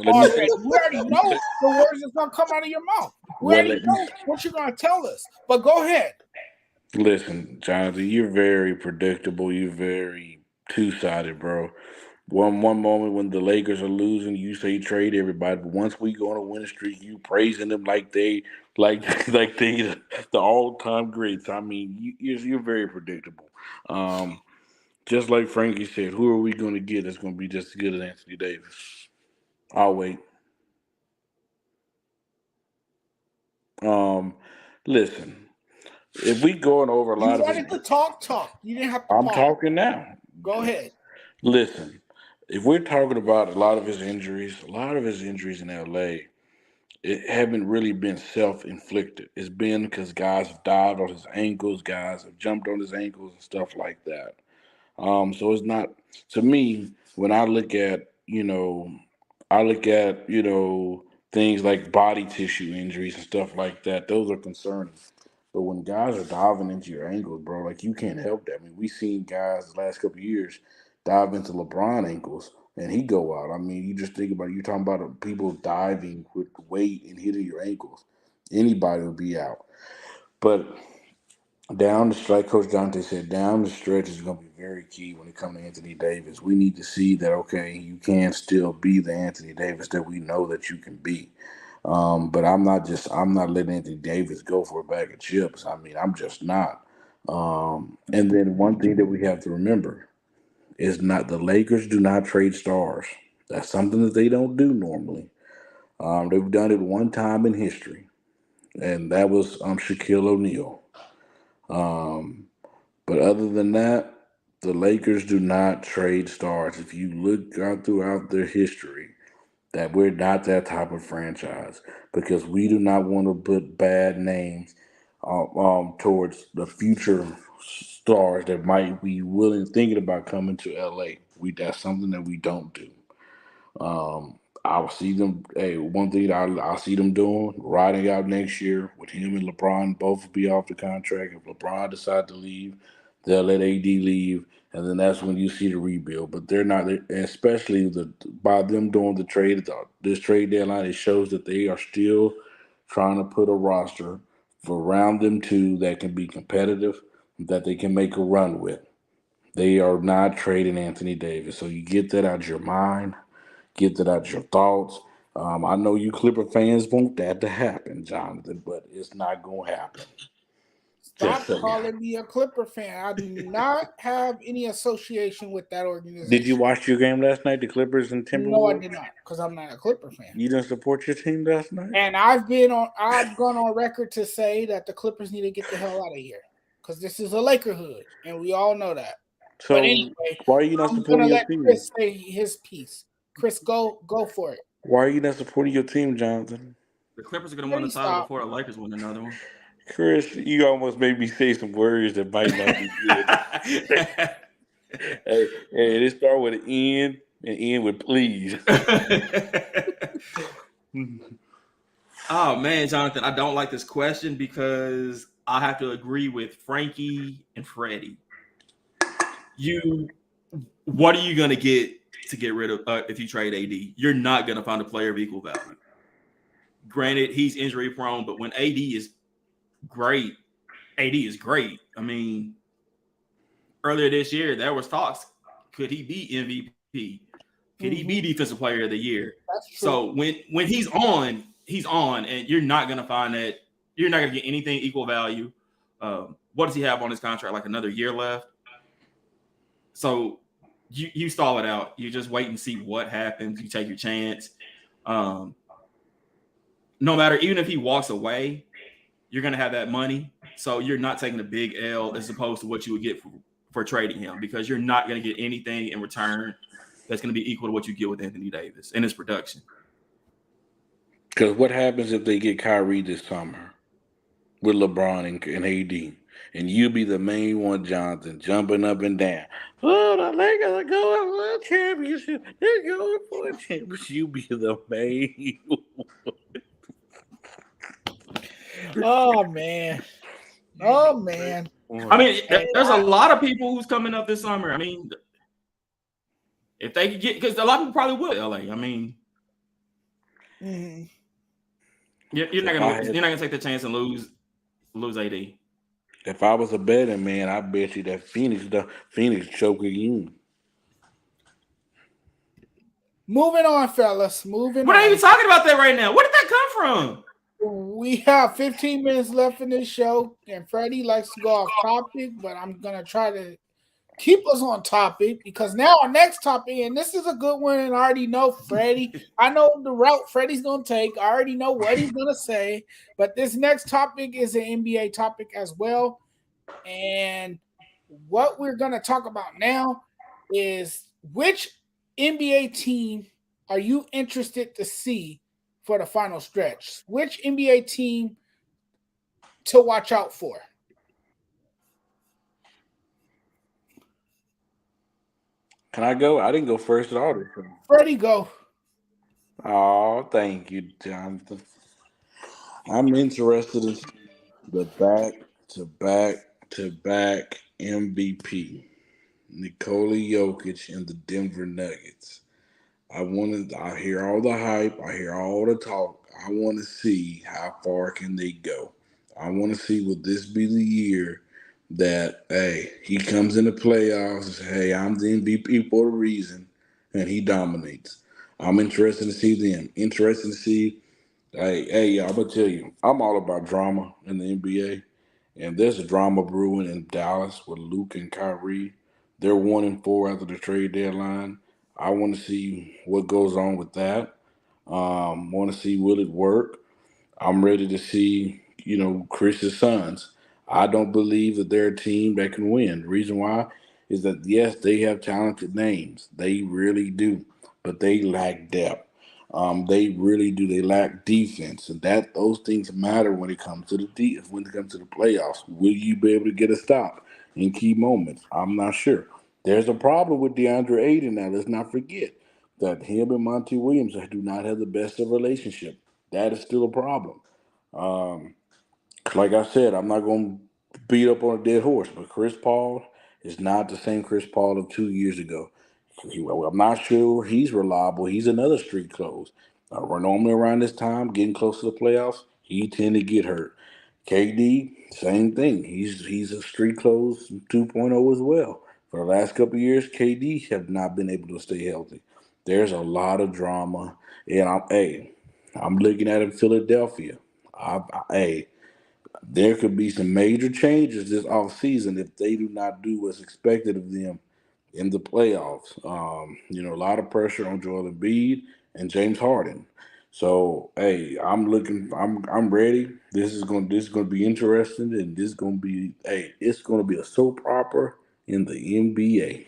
already know the words that's going to come out of your mouth. We already know what you're going to tell us. But go ahead. Listen, Jonathan, you're very predictable. You're very two-sided, bro. One moment when the Lakers are losing, you say trade everybody. But once we go on a winning streak, you praising them like they the all-time greats. I mean, you're very predictable. Just like Frankie said, who are we going to get that's going to be just as good as Anthony Davis? I'll wait. Listen, if we going over a lot of, you wanted to talk. You didn't have to. I'm talking now. Go ahead. Listen. If we're talking about a lot of his injuries in LA, it haven't really been self-inflicted. It's been because guys have dived on his ankles, guys have jumped on his ankles and stuff like that. So it's not, to me, when I look at, things like body tissue injuries and stuff like that, those are concerning. But when guys are diving into your ankles, bro, like you can't help that. I mean, we've seen guys the last couple of years dive into LeBron ankles and he go out. I mean, you just think about it. You're talking about people diving with weight and hitting your ankles. Anybody will be out. But down the stretch, Coach Dante said, down the stretch is going to be very key when it comes to Anthony Davis. We need to see that, okay, you can still be the Anthony Davis that we know that you can be. But I'm not letting Anthony Davis go for a bag of chips. I mean, I'm just not. And then one thing that we have to remember is not the Lakers do not trade stars. That's something that they don't do normally. They've done it one time in history, and that was Shaquille O'Neal. But other than that, the Lakers do not trade stars. If you look out throughout their history, that we're not that type of franchise because we do not want to put bad names towards the future stars that might be thinking about coming to LA. That's something that we don't do. I'll see them. Hey, one thing I'll see them doing, riding out next year with him and LeBron both be off the contract. If LeBron decides to leave, they'll let AD leave, and then that's when you see the rebuild. But they're not, especially by them doing the trade, this trade deadline, it shows that they are still trying to put a roster for around them two that can be competitive, that they can make a run with. They are not trading Anthony Davis, so you get that out of your mind. Get that out your thoughts. I know you Clipper fans want that to happen, Jonathan, but it's not going to happen. Stop calling me a Clipper fan. I do not have any association with that organization. Did you watch your game last night, the Clippers and Timberwolves? No, I did not, because I'm not a Clipper fan. You didn't support your team last night? And I've gone on record to say that the Clippers need to get the hell out of here, because this is a Laker hood, and we all know that. So but anyway, why are you not supporting your team? Chris say his piece. Chris, go for it. Why are you not supporting your team, Jonathan? The Clippers are going to win the title before the Lakers win another one. Chris, you almost made me say some words that might not be good. hey, let's start with an N and end with please. Oh, man, Jonathan, I don't like this question because I have to agree with Frankie and Freddie. What are you going to get rid of if you trade AD? You're not going to find a player of equal value. Granted, he's injury prone, but when AD is great, AD is great. I mean, earlier this year, there was talks. Could he be MVP? Could he be Defensive Player of the Year? That's true. So when he's on, and you're not going to find that. You're not going to get anything equal value. What does he have on his contract? Like another year left? So you stall it out. You just wait and see what happens. You take your chance. No matter, even if he walks away, you're going to have that money. So you're not taking a big L as opposed to what you would get for trading him, because you're not going to get anything in return that's going to be equal to what you get with Anthony Davis and his production. Because what happens if they get Kyrie this summer with LeBron and AD? And you be the main one, Jonathan, jumping up and down. Oh, the Lakers are going for a championship. They're going for a championship. You be the main one. Oh, man. I mean, there's a lot of people who's coming up this summer. I mean, if they could get, because a lot of people probably would LA. I mean, you're not gonna take the chance and lose AD. If I was a betting man, I bet you that Phoenix choke again. Moving on, fellas. We're not even talking about that right now. Where did that come from? We have 15 minutes left in this show, and Freddie likes to go off topic, but I'm going to try to keep us on topic, because now our next topic, and this is a good one, and I already know Freddie. I know the route Freddie's going to take. I already know what he's going to say, but this next topic is an NBA topic as well. And what we're going to talk about now is which NBA team are you interested to see for the final stretch? Which NBA team to watch out for? Can I go? I didn't go first at all. Freddie, go. Oh, thank you, Jonathan. I'm interested in the back-to-back MVP, Nikola Jokic and the Denver Nuggets. I hear all the hype. I hear all the talk. I want to see how far can they go. I want to see, will this be the year that, hey, he comes in the playoffs, hey, I'm the MVP for a reason, and he dominates. I'm interested to see them. Interested to see, hey, I'm going to tell you, I'm all about drama in the NBA, and there's a drama brewing in Dallas with Luke and Kyrie. They're 1-4 after the trade deadline. I want to see what goes on with that. Want to see, will it work? I'm ready to see, Chris's Suns. I don't believe that they're a team that can win. The reason why is that, yes, they have talented names. They really do. But they lack depth. They really do. They lack defense. And those things matter when it comes to the playoffs. Will you be able to get a stop in key moments? I'm not sure. There's a problem with DeAndre Ayton now. Let's not forget that him and Monty Williams do not have the best of relationship. That is still a problem. Like I said, I'm not going to beat up on a dead horse, but Chris Paul is not the same Chris Paul of 2 years ago. I'm not sure he's reliable. He's another street close. We're normally around this time, getting close to the playoffs, he tend to get hurt. KD, same thing. He's a street close 2.0 as well. For the last couple of years, KD have not been able to stay healthy. There's a lot of drama, and I'm looking at in Philadelphia. there could be some major changes this offseason if they do not do what's expected of them in the playoffs. A lot of pressure on Joel Embiid and James Harden. So, hey, I'm ready. This is gonna be interesting, and it's gonna be a soap opera in the NBA.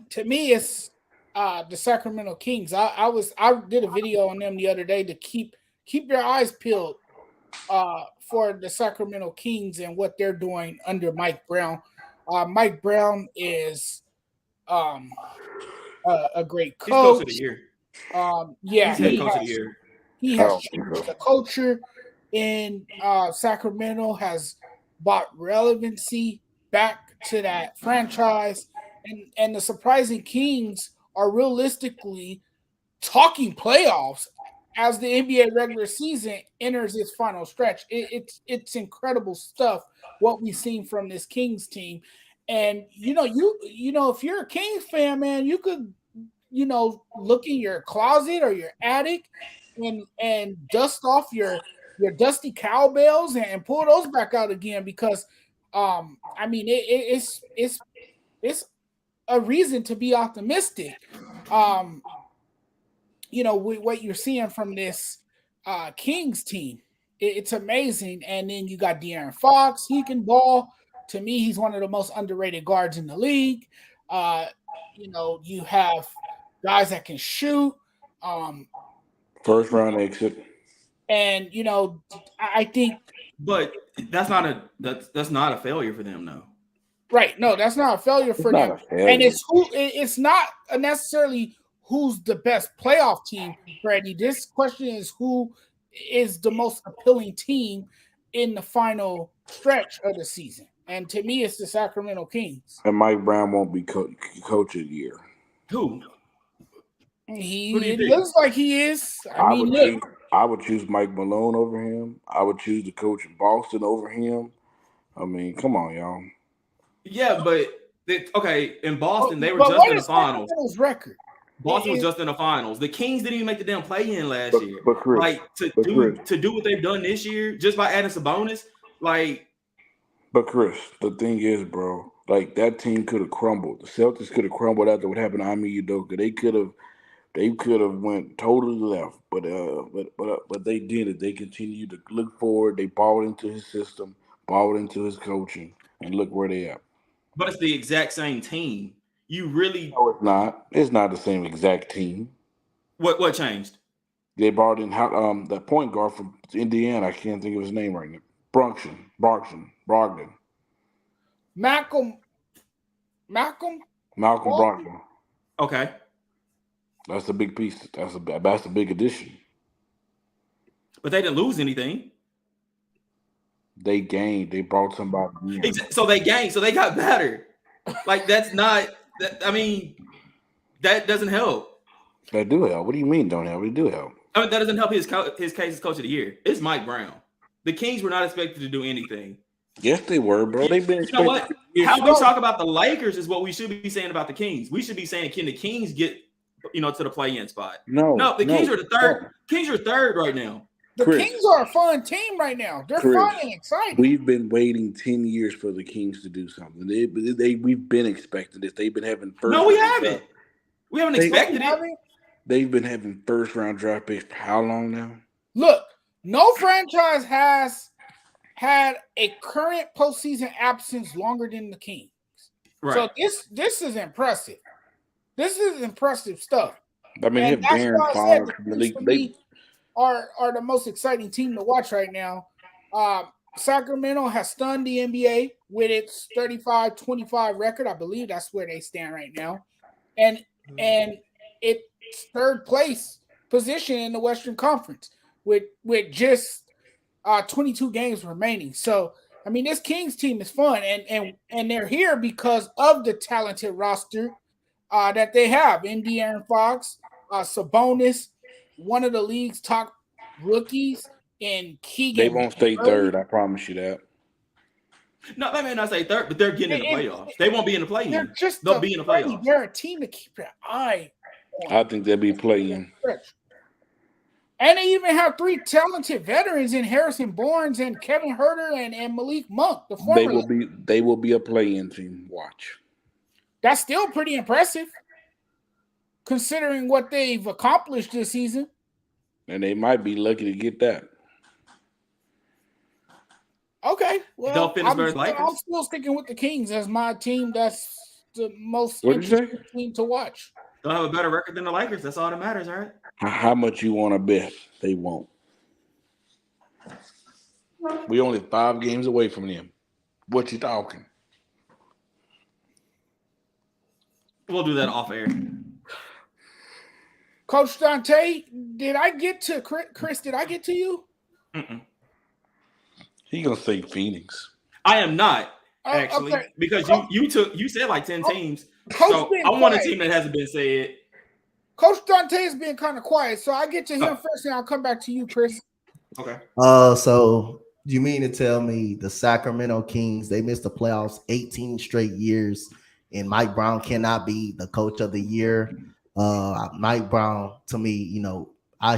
To me, it's the Sacramento Kings. I did a video on them the other day to keep your eyes peeled for the Sacramento Kings and what they're doing under Mike Brown. Mike Brown is a great He's coach of coach. the year. Yeah, He's head coach of the year. he has changed the culture in Sacramento, has brought relevancy back to that franchise, and the surprising Kings are realistically talking playoffs as the NBA regular season enters its final stretch. It's incredible stuff what we've seen from this Kings team. And you know if you're a Kings fan, man, you could look in your closet or your attic and dust off your dusty cowbells and pull those back out again because I mean it's a reason to be optimistic. What you're seeing from this Kings team, it's amazing. And then you got De'Aaron Fox, he can ball. To me, he's one of the most underrated guards in the league. You have guys that can shoot. First round exit. And I think, but that's not a failure for them, though. Right? No, that's not a failure for them. And it's not necessarily who's the best playoff team, Freddie. This question is who is the most appealing team in the final stretch of the season. And to me, it's the Sacramento Kings. And Mike Brown won't be coach of the year. Who? It looks like he is. I would choose Mike Malone over him. I would choose the coach in Boston over him. I mean, come on, y'all. Yeah, but in Boston, they were just in the finals. Record? Boston was just in the finals. The Kings didn't even make the damn play-in last year. But Chris, to do what they've done this year, just by adding Sabonis, like. But Chris, the thing is, bro, like that team could have crumbled. The Celtics could have crumbled after what happened to Ime Udoka. They could have went totally left, but they did it. They continued to look forward. They bought into his system, bought into his coaching, and look where they are. But it's the exact same team. You really? No, it's not. It's not the same exact team. What changed? They brought in the point guard from Indiana. I can't think of his name right now. Brogdon. Malcolm Brogdon. Okay. That's a big piece. That's a big addition. But they didn't lose anything. They gained. They brought somebody in. So they gained. So they got better. Like that's not. I mean, that doesn't help. That do help. What do you mean don't help? It do help. I mean, that doesn't help his case as coach of the year. It's Mike Brown. The Kings were not expected to do anything. Yes, they were, bro. They've been. You know what? How we talk about the Lakers is what we should be saying about the Kings. We should be saying, can the Kings get, to the play-in spot? No. The Kings are the third. No. Kings are third right now. The Kings are a fun team right now. They're fun and exciting. We've been waiting 10 years for the Kings to do something. We've been expecting this. They've been having first. No, we haven't. We haven't expected it. They've been having first-round draft picks for how long now? Look, no franchise has had a current postseason absence longer than the Kings. Right. So this is impressive. This is impressive stuff. I mean, if Darren Fox from the league, they are the most exciting team to watch right now. Sacramento has stunned the NBA with its 35-25 record. I believe that's where they stand right now. And it's third place position in the Western Conference with just 22 games remaining. So, I mean, this Kings team is fun, and they're here because of the talented roster that they have. In De'Aaron Fox, Sabonis, one of the league's top rookies, and Keegan. They won't stay third, I promise you that. No, they may not say third, but they're getting in the playoffs. They won't be in the play-in. They'll be in the playoffs. They're a team to keep your eye on. I think they'll be playing. And they even have 3 talented veterans in Harrison Barnes and Kevin Herter and Malik Monk, the former. They will be a play-in team. Watch. That's still pretty impressive, considering what they've accomplished this season. And they might be lucky to get that. Okay, well, I'm still sticking with the Kings as my team. That's the most What did you interesting team to watch. They'll have a better record than the Lakers. That's all that matters, all right? How much you want to bet? They won't. We only 5 games away from them. What you talking? We'll do that off air. Coach Dante, did I get to Chris? Did I get to you? Mm-mm. He gonna say Phoenix. I am not actually because you said like 10 teams. So I want a team that hasn't been said. Coach Dante has been kind of quiet, so I get to him first, and I'll come back to you, Chris. Okay. So you mean to tell me the Sacramento Kings, they missed the playoffs 18 straight years, and Mike Brown cannot be the coach of the year? Mike Brown, to me,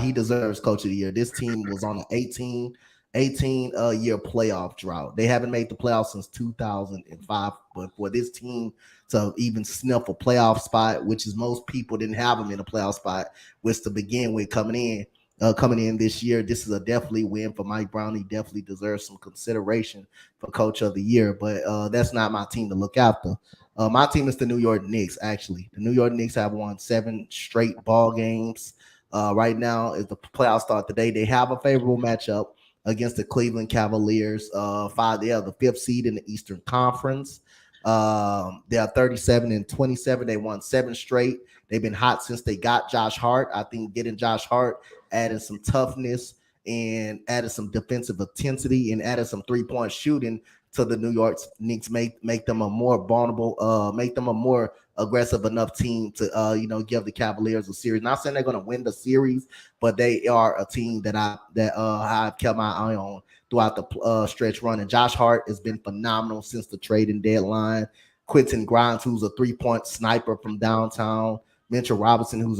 he deserves coach of the year. This team was on an 18 year playoff drought. They haven't made the playoffs since 2005, but for this team to even sniff a playoff spot, which is most people didn't have them in a playoff spot, which to begin with coming in this year, this is a definitely win for Mike Brown. He definitely deserves some consideration for coach of the year, but that's not my team to look after. My team is the New York Knicks. Actually, the New York Knicks have won 7 straight ball games. Right now, is the playoffs start today. They have a favorable matchup against the Cleveland Cavaliers. They are the 5th seed in the Eastern Conference. They are 37-27. They won 7 straight. They've been hot since they got Josh Hart. I think getting Josh Hart added some toughness and added some defensive intensity and added some 3-point shooting to the New York Knicks, make them a more vulnerable, make them a more aggressive enough team to give the Cavaliers a series. Not saying they're going to win the series, but they are a team that I've kept my eye on throughout the stretch run. And Josh Hart has been phenomenal since the trading deadline. Quentin Grimes, who's a 3-point sniper from downtown. Mitchell Robinson, who's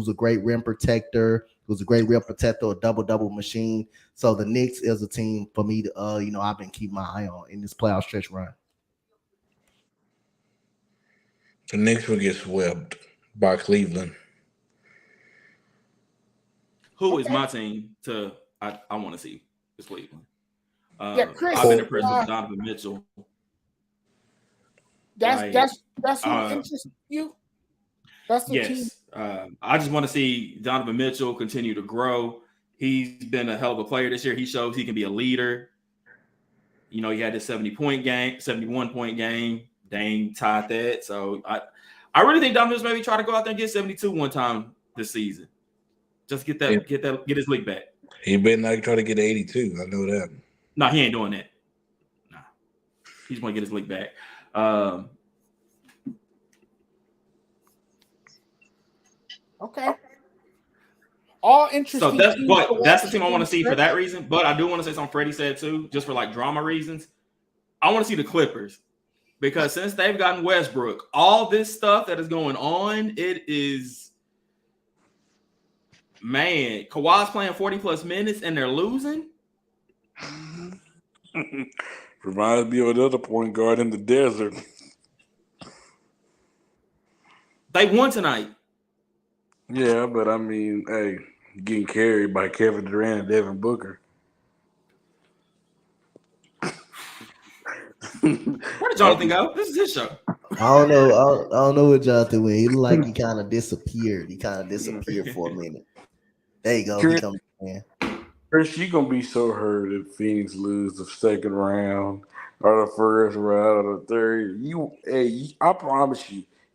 a great rim protector, a double-double machine. So the Knicks is a team for me to, I've been keeping my eye on in this playoff stretch run. The Knicks will get swept by Cleveland. Who is my team I want to see is Cleveland. Chris, I've been impressed with Donovan Mitchell. That's what interests you? That's the team. I just want to see Donovan Mitchell continue to grow. He's been a hell of a player this year. He shows he can be a leader. He had this 71-point game. Dame tied that. So I really think Donovan maybe try to go out there and get 72 one time this season. Just get his league back. He better not try to get 82. I know that. No, he ain't doing that. No. He's going to get his league back. Okay. All interesting. So that's the team I want to see for that reason. But I do want to say something Freddie said too, just for like drama reasons. I want to see the Clippers because since they've gotten Westbrook, all this stuff that is going on, it is, man, Kawhi's playing 40 plus minutes and they're losing. Reminds me of another point guard in the desert. They won tonight. Yeah, but I mean, hey, getting carried by Kevin Durant and Devin Booker. Where did Jonathan go? This is his show. I don't know what Jonathan went. He looked like he kind of disappeared. For a minute. There you go. Chris, you're gonna be so hurt if Phoenix lose the second round or the first round or the third. I promise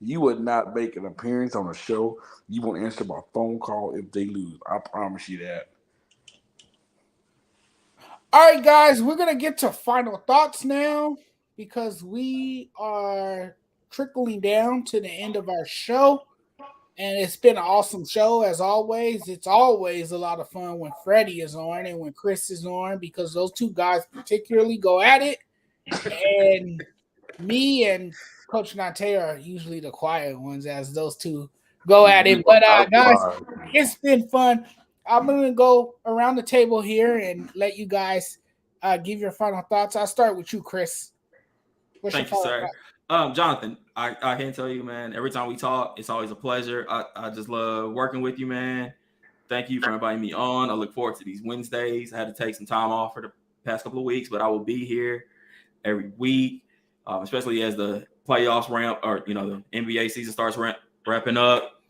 you would not make an appearance on a show. You won't answer my phone call if they lose. I promise you that. All right, guys, we're going to get to final thoughts now because we are trickling down to the end of our show. And it's been an awesome show, as always. It's always a lot of fun when Freddie is on and when Chris is on because those two guys particularly go at it. And me and Coach Nate are usually the quiet ones as those two go at it. But, guys, it's been fun. I'm going to go around the table here and let you guys give your final thoughts. I'll start with you, Chris. What's Thank you, sir. Jonathan, I can tell you, man, every time we talk, it's always a pleasure. I just love working with you, man. Thank you for inviting me on. I look forward to these Wednesdays. I had to take some time off for the past couple of weeks, but I will be here every week, especially as the playoffs ramp or, the NBA season starts wrapping up.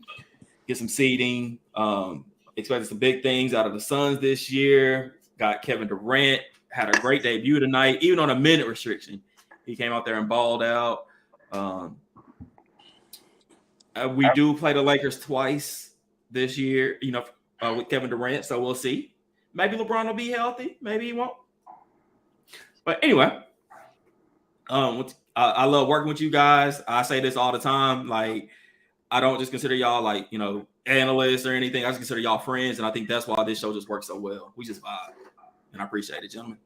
Get some seeding. Expected some big things out of the Suns this year. Got Kevin Durant. Had a great debut tonight, even on a minute restriction. He came out there and balled out. We do play the Lakers twice this year, with Kevin Durant, so we'll see. Maybe LeBron will be healthy. Maybe he won't. But anyway, I love working with you guys. I say this all the time. Like, I don't just consider y'all like, analysts or anything. I just consider y'all friends, and I think that's why this show just works so well. We just vibe, and I appreciate it, gentlemen.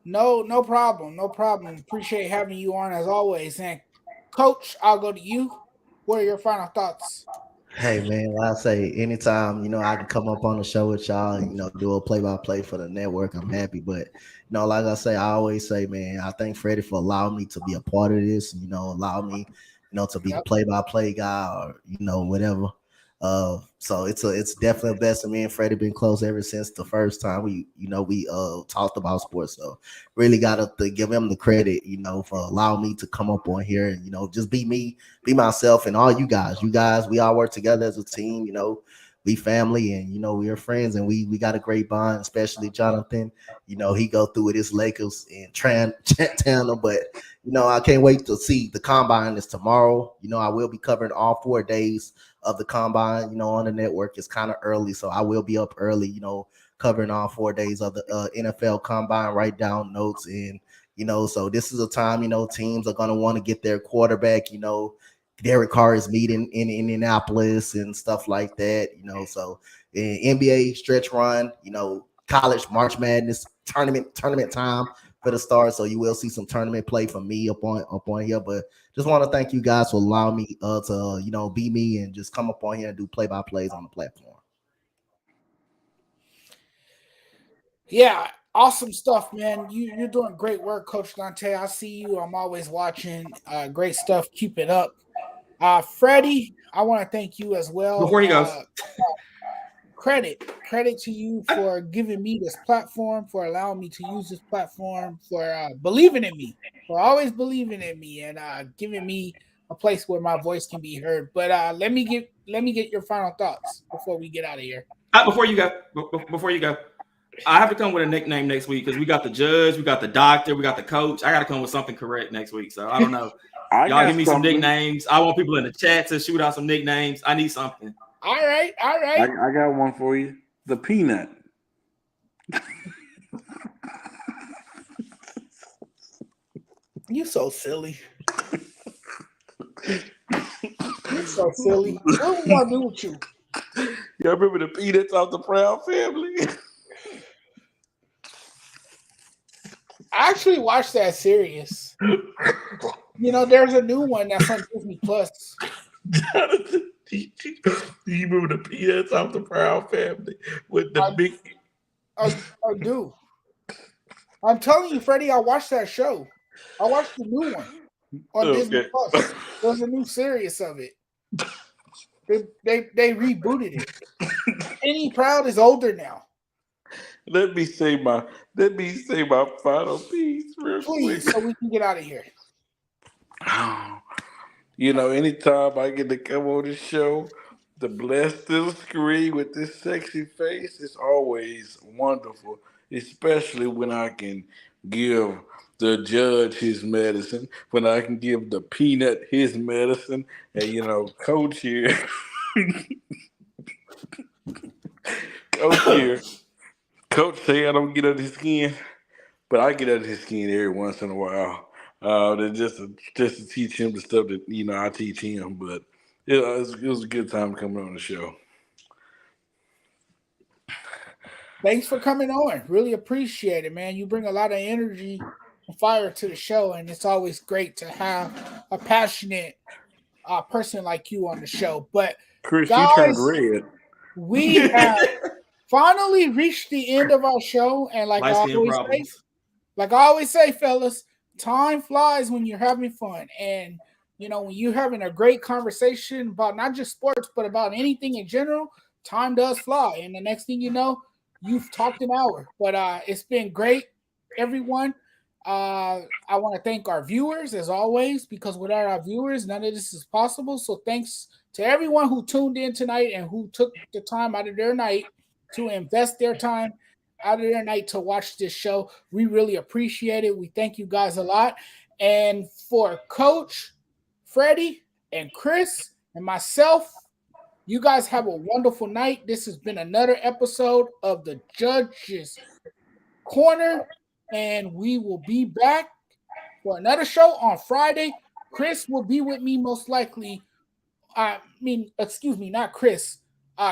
No problem. No problem. Appreciate having you on as always. And Coach, I'll go to you. What are your final thoughts? Hey man, like I say, anytime I can come up on the show with y'all and do a play-by-play for the network, I'm happy. But like I say, I always say, man, I thank Freddie for allowing me to be a part of this. Allow me, to be the play-by-play guy or whatever. So it's definitely a best. Me and Freddie been close ever since the first time we talked about sports. So really got to give him the credit, for allowing me to come up on here and just be me, be myself, and all you guys. We all work together as a team. We family, and we are friends, and we got a great bond. Especially Jonathan, he go through with his Lakers and tandem, but I can't wait to see the combine is tomorrow. I will be covering all 4 days of the combine, on the network. It's kind of early, so I will be up early, covering all 4 days of the NFL combine, write down notes. And, so this is a time, teams are going to want to get their quarterback, Derek Carr is meeting in Indianapolis and stuff like that, so NBA stretch run, college March Madness tournament time for the start. So you will see some tournament play from me up on here. But just want to thank you guys for allowing me to be me and just come up on here and do play-by-plays on the platform. Yeah, awesome stuff, man. You're doing great work, Coach Dante. I see you. I'm always watching. Great stuff. Keep it up. Freddie, I want to thank you as well. Before he goes. Credit to you for giving me this platform, for allowing me to use this platform, for believing in me, for always believing in me, and giving me a place where my voice can be heard. But let me get your final thoughts before we get out of here. Before you go, I have to come with a nickname next week because we got the judge, we got the doctor, we got the coach. I got to come with something correct next week. So I don't know. Y'all give me some nicknames. I want people in the chat to shoot out some nicknames. I need something. All right. I got one for you. The Peanut. You so silly. You're so silly. What we gonna do with you? Y'all remember the Peanuts off the Proud Family? I actually watched that series. There's a new one that's on Disney Plus. Jonathan, do you remember the Peanuts off the Proud Family with the big? I do. I'm telling you, Freddie, I watched that show. I watched the new one on Disney Plus. There's a new series of it. They rebooted it. Penny Proud is older now. Let me say my final piece real Please, quick. so we can get out of here. Anytime I get to come on the show, to bless the screen with this sexy face is always wonderful, especially when I can give the judge his medicine, when I can give the peanut his medicine, and Coach here, Coach say I don't get under his skin, but I get under his skin every once in a while. Just to teach him the stuff that I teach him. But it was a good time coming on the show. Thanks for coming on. Really appreciate it, man. You bring a lot of energy and fire to the show, and it's always great to have a passionate person like you on the show. But Chris, guys, you turned red. we have finally reached the end of our show. And like I always say, fellas, time flies when you're having fun. And, when you're having a great conversation about not just sports, but about anything in general, time does fly. And the next thing you know, you've talked an hour. But it's been great, everyone. I want to thank our viewers as always, because without our viewers, none of this is possible. So thanks to everyone who tuned in tonight and who took the time out of their night to invest their time out of their night to watch this show. We really appreciate it. We thank you guys a lot. And for Coach, Freddie, and Chris, and myself, you guys have a wonderful night. This has been another episode of the Judges Corner, and we will be back for another show on Friday. Chris will be with me most likely. Not Chris.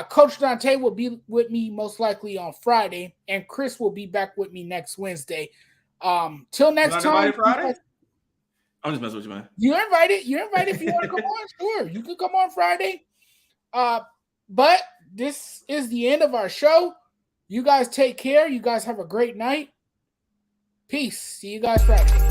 Coach Dante will be with me most likely on Friday, and Chris will be back with me next Wednesday. Till next time. Friday? I'm just messing with you, man. You're invited. You're invited if you want to come on. Sure, you can come on Friday. But this is the end of our show. You guys take care. You guys have a great night. Peace. See you guys Friday.